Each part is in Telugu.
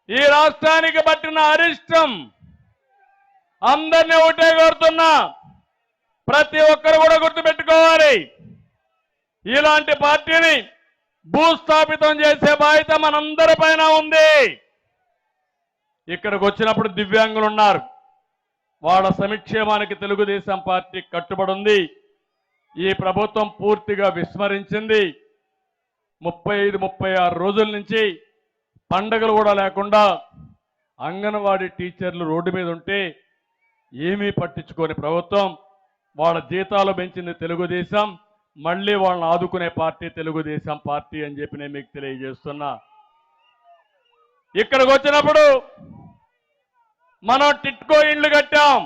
ఈ రాష్ట్రానికి పట్టిన అరిష్టం అందరినీ ఒకటే కోరుతున్నా, ప్రతి ఒక్కరు కూడా గుర్తుపెట్టుకోవాలి. ఇలాంటి పార్టీని భూస్థాపితం చేసే బాధ్యత మనందరిపైన ఉంది. ఇక్కడికి వచ్చినప్పుడు దివ్యాంగులు ఉన్నారు, వాళ్ళ సంక్షేమానికి తెలుగుదేశం పార్టీ కట్టుబడి ఉంది. ఈ ప్రభుత్వం పూర్తిగా విస్మరించింది. 35-36 రోజుల నుంచి పండగలు కూడా లేకుండా అంగన్వాడీ టీచర్లు రోడ్డు మీద ఉంటే ఏమీ పట్టించుకోని ప్రభుత్వం. వాళ్ళ జీతాలు పెంచింది తెలుగుదేశం, మళ్ళీ వాళ్ళని ఆదుకునే పార్టీ తెలుగుదేశం పార్టీ అని చెప్పి నేను మీకు తెలియజేస్తున్నా. ఇక్కడికి వచ్చినప్పుడు మనం టిట్కో ఇండ్లు కట్టాం,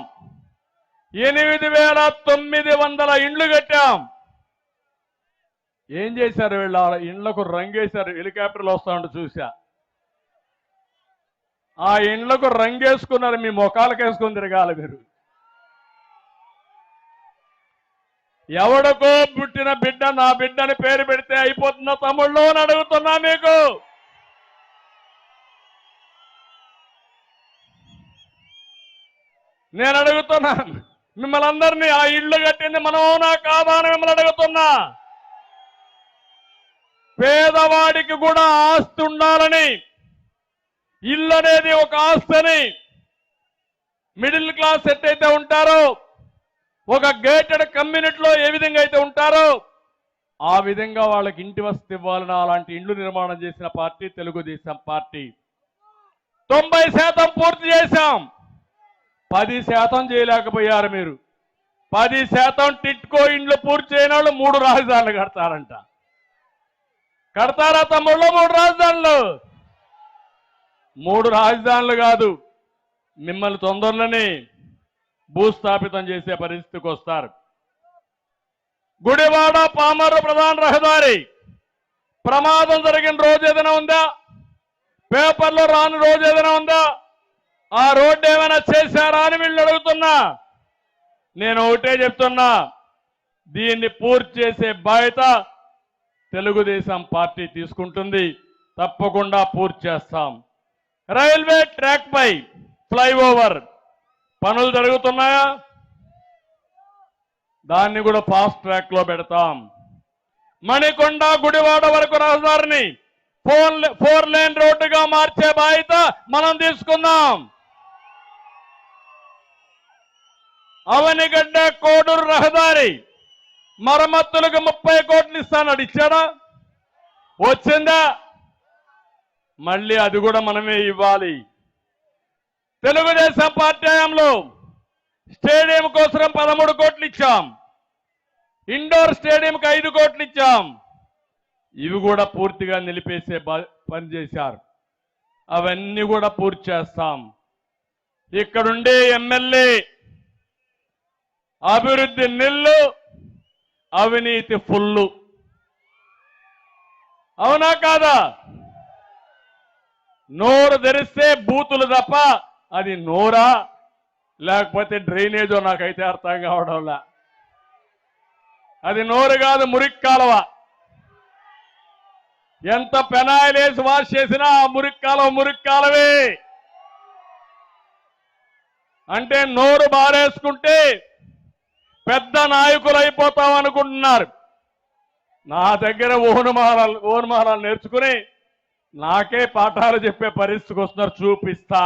8,900 ఇండ్లు కట్టాం. ఏం చేశారు వీళ్ళ ఇండ్లకు రంగేశారు. హెలికాప్టర్లు వస్తా ఉంటే చూసా. ఆ ఇండ్లకు రంగేసుకున్నారు, మీ ముఖాలకు వేసుకొని తిరగాలి మీరు. ఎవడికో పుట్టిన బిడ్డ నా బిడ్డని పేరు పెడితే అయిపోతుందా తమ్ముళ్ళు అని అడుగుతున్నా మీకు. నేను అడుగుతున్నా మిమ్మల్ని అందరినీ, ఆ ఇళ్ళు కట్టింది మనమోనా కాదా అని మిమ్మల్ని అడుగుతున్నా. పేదవాడికి కూడా ఆస్తి ఉండాలని, ఇల్లు అనేది ఒక ఆస్తిని, మిడిల్ క్లాస్ ఎట్టయితే ఉంటారో, ఒక గేటెడ్ కమ్యూనిటీలో ఏ విధంగా అయితే ఉంటారో ఆ విధంగా వాళ్ళకి ఇంటి వసతి ఇవ్వాలని అలాంటి ఇండ్లు నిర్మాణం చేసిన పార్టీ తెలుగుదేశం పార్టీ. 90% పూర్తి చేశాం. 10% చేయలేకపోయారు మీరు. 10% టిట్కో ఇండ్లు పూర్తి చేయని వాళ్ళు 3 రాజధానులు కడతారంట. కడతారా తమ్ముళ్ళు 3 రాజధానులు? 3 రాజధానులు కాదు, మిమ్మల్ని తొందరలోనే భూస్థాపితం చేసే పరిస్థితికి వస్తారు. గుడివాడ పామర్రు ప్రధాన రహదారి ప్రమాదం జరిగిన రోజు ఏదైనా ఉందా? పేపర్లో రాని రోజు ఏదైనా ఉందా? ఆ రోడ్డు ఏమైనా చేశారా అని వీళ్ళు అడుగుతున్నా. నేను ఒకటే చెప్తున్నా, దీన్ని పూర్తి చేసే బాధ్యత తెలుగుదేశం పార్టీ తీసుకుంటుంది. తప్పకుండా పూర్తి చేస్తాం. రైల్వే ట్రాక్ పై ఫ్లైఓవర్ పనులు జరుగుతున్నాయా? దాన్ని కూడా ఫాస్ట్ ట్రాక్ లో పెడతాం. మణికొండ గుడివాడ వరకు రహదారిని 4 లేన్ రోడ్డుగా మార్చే బాధ్యత మనం తీసుకుందాం. అవనిగడ్డ కోడూరు రహదారి మరమ్మతులకు 30 కోట్లు ఇస్తానని ఇచ్చాడా? వచ్చిందా? మళ్ళీ అది కూడా మనమే ఇవ్వాలి. తెలుగుదేశం పార్టీ హయాంలో స్టేడియం కోసం 13 కోట్లు ఇచ్చాం. ఇండోర్ స్టేడియంకి 5 కోట్లు ఇచ్చాం. ఇవి కూడా పూర్తిగా నిలిపేసే పని చేశారు. అవన్నీ కూడా పూర్తి చేస్తాం. ఇక్కడుండే ఎమ్మెల్యే అభివృద్ధి నిల్లు, అవినీతి ఫుల్లు. అవునా కాదా? నోరు తెరిస్తే బూతులు తప్ప అది నోరా లేకపోతే డ్రైనేజో నాకైతే అర్థం కావడంలా. అది నోరు కాదు, మురికి కాలువ. ఎంత పెనాయిల్ వేసి వాష్ చేసినా ఆ మురికి కాలువే. అంటే నోరు బారేసుకుంటే పెద్ద నాయకులు అయిపోతాం అనుకుంటున్నారు. నా దగ్గర ఓనుమానాలు నేర్చుకుని నాకే పాఠాలు చెప్పే పరిస్థితికి వస్తున్నారు. చూపిస్తా.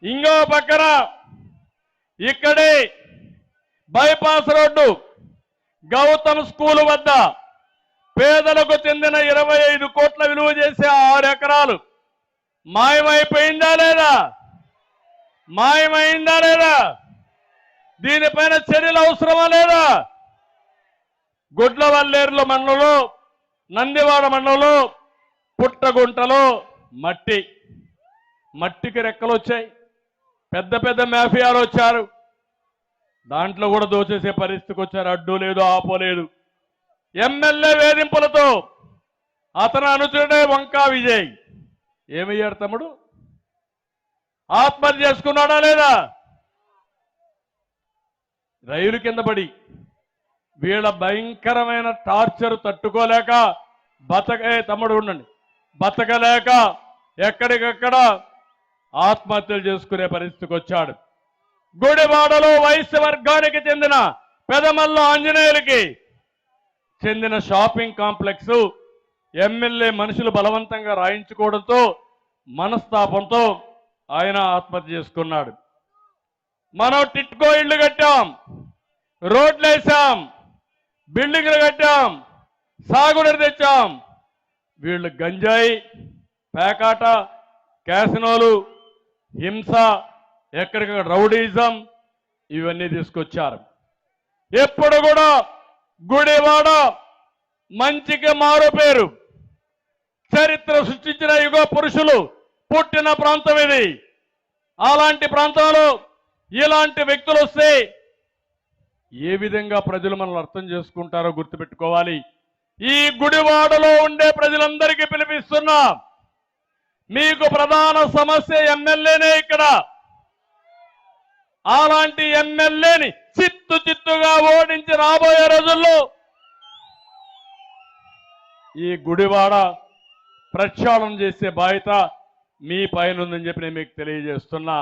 ఇంకో పక్కన ఇక్కడే బైపాస్ రోడ్డు గౌతమ్ స్కూల్ వద్ద పేదలకు చెందిన 25 కోట్ల విలువ చేసే 6 ఎకరాలు మాయమైపోయిందా లేదా? మాయమైందా లేదా? దీనిపైన చర్యలు అవసరమా లేదా? గుడ్లవల్లేరుల మండలంలో, నందివాడ మండలంలో పుట్టగుంటలో మట్టికి రెక్కలు వచ్చాయి. పెద్ద పెద్ద మాఫియాలు వచ్చారు. దాంట్లో కూడా దోచేసే పరిస్థితికి వచ్చారు. అడ్డు లేదు, ఆపోలేదు. ఎమ్మెల్యే వేధింపులతో అతను అనుచరుడే వంకా విజయ్ ఏమయ్యాడు తమ్ముడు? ఆత్మహత్య చేసుకున్నాడా లేదా? రైలు కింద పడి వీళ్ళ భయంకరమైన టార్చర్ తట్టుకోలేక తమ్ముడు ఉండండి, బతకలేక ఎక్కడికక్కడ ఆత్మహత్యలు చేసుకునే పరిస్థితికి వచ్చాడు. గుడివాడలో వైశ్య వర్గానికి చెందిన పెదమల్ల ఆంజనేయులకి చెందిన షాపింగ్ కాంప్లెక్స్ ఎమ్మెల్యే మనుషులు బలవంతంగా రాయించుకోవడంతో మనస్తాపంతో ఆయన ఆత్మహత్య చేసుకున్నాడు. మనం టిట్కో ఇళ్లు కట్టాం, రోడ్లు వేసాం, బిల్డింగ్లు కట్టాం, సాగునీరు తెచ్చాం. వీళ్ళు గంజాయి, పేకాట, క్యాసినోలు, హింస, ఎక్కడికక్కడ రౌడీజం ఇవన్నీ తీసుకొచ్చారు. ఎప్పుడు కూడా గుడివాడ మంచికి మారు పేరు, చరిత్ర సృష్టించిన యుగ పురుషులు పుట్టిన ప్రాంతం ఇది. అలాంటి ప్రాంతంలో ఇలాంటి వ్యక్తులు వస్తే ఏ విధంగా ప్రజలు మనల్ని అర్థం చేసుకుంటారో గుర్తుపెట్టుకోవాలి. ఈ గుడివాడలో ఉండే ప్రజలందరికీ పిలిపిస్తున్నా, మీకు ప్రధాన సమస్య ఎమ్మెల్యేనే ఇక్కడ. అలాంటి ఎమ్మెల్యేని చిత్తుగా ఓడించి రాబోయే రోజుల్లో ఈ గుడివాడ ప్రక్షాళన చేసే బాధ్యత మీ పైన ఉందని చెప్పి నేను మీకు తెలియజేస్తున్నా.